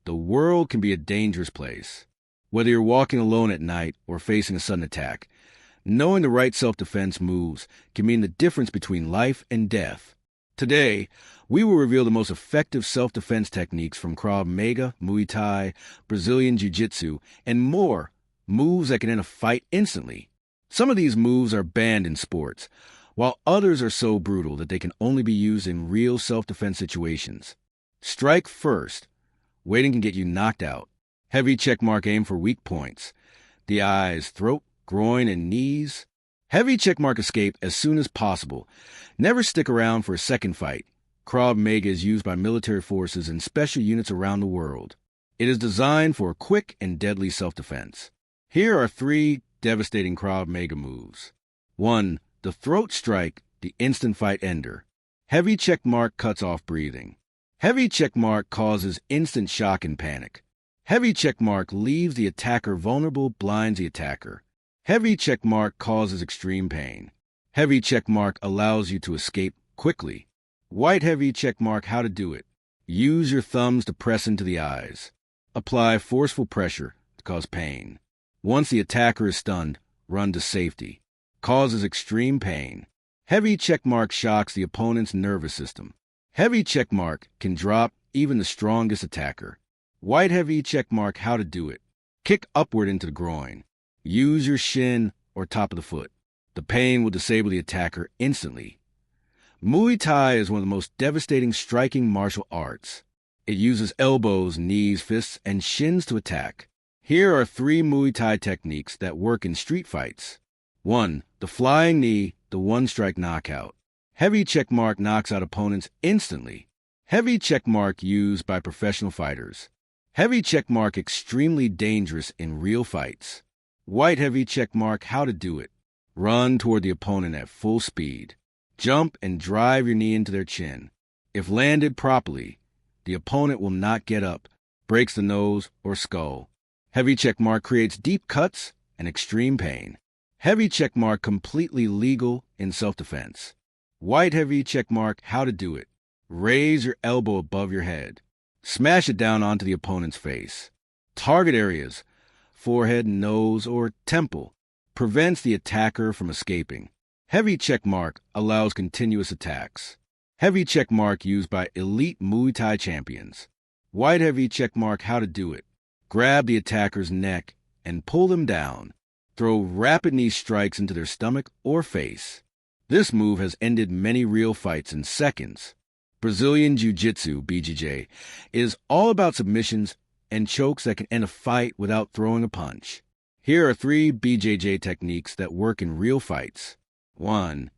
the world can be a dangerous place. Whether you're walking alone at night or facing a sudden attack, knowing the right self-defense moves can mean the difference between life and death. Today, we will reveal the most effective self-defense techniques from Krav Maga, Muay Thai, Brazilian Jiu-Jitsu, and more, moves that can end a fight instantly. Some of these moves are banned in sports, while others are so brutal that they can only be used in real self-defense situations. Strike first. Waiting can get you knocked out. Heavy checkmark aim for weak points. The eyes, throat, groin, and knees. Heavy checkmark escape as soon as possible. Never stick around for a second fight. Krav Maga is used by military forces and special units around the world. It is designed for quick and deadly self-defense. Here are 3 devastating Krav Maga moves. 1. The throat strike, the instant fight ender. Heavy checkmark cuts off breathing. Heavy checkmark causes instant shock and panic. Heavy checkmark leaves the attacker vulnerable, blinds the attacker. Heavy checkmark causes extreme pain. Heavy checkmark allows you to escape quickly. White heavy checkmark, how to do it. Use your thumbs to press into the eyes. Apply forceful pressure to cause pain. Once the attacker is stunned, run to safety. Causes extreme pain. Heavy checkmark shocks the opponent's nervous system. Heavy checkmark can drop even the strongest attacker. White heavy checkmark, how to do it. Kick upward into the groin. Use your shin or top of the foot. The pain will disable the attacker instantly. Muay Thai is one of the most devastating striking martial arts. It uses elbows, knees, fists, and shins to attack. Here are 3 Muay Thai techniques that work in street fights. 1. The flying knee, the one-strike knockout. Heavy checkmark knocks out opponents instantly. Heavy checkmark used by professional fighters. Heavy checkmark extremely dangerous in real fights. White heavy checkmark, how to do it. Run toward the opponent at full speed. Jump and drive your knee into their chin. If landed properly, the opponent will not get up, breaks the nose or skull. Heavy checkmark creates deep cuts and extreme pain. Heavy checkmark completely legal in self-defense. White heavy checkmark, how to do it. Raise your elbow above your head. Smash it down onto the opponent's face. Target areas, forehead, nose, or temple, prevents the attacker from escaping. Heavy checkmark allows continuous attacks. Heavy checkmark used by elite Muay Thai champions. White heavy checkmark, how to do it. Grab the attacker's neck and pull them down. Throw rapid knee strikes into their stomach or face. This move has ended many real fights in seconds. Brazilian Jiu-Jitsu, BJJ, is all about submissions and chokes that can end a fight without throwing a punch. Here are 3 BJJ techniques that work in real fights. 1.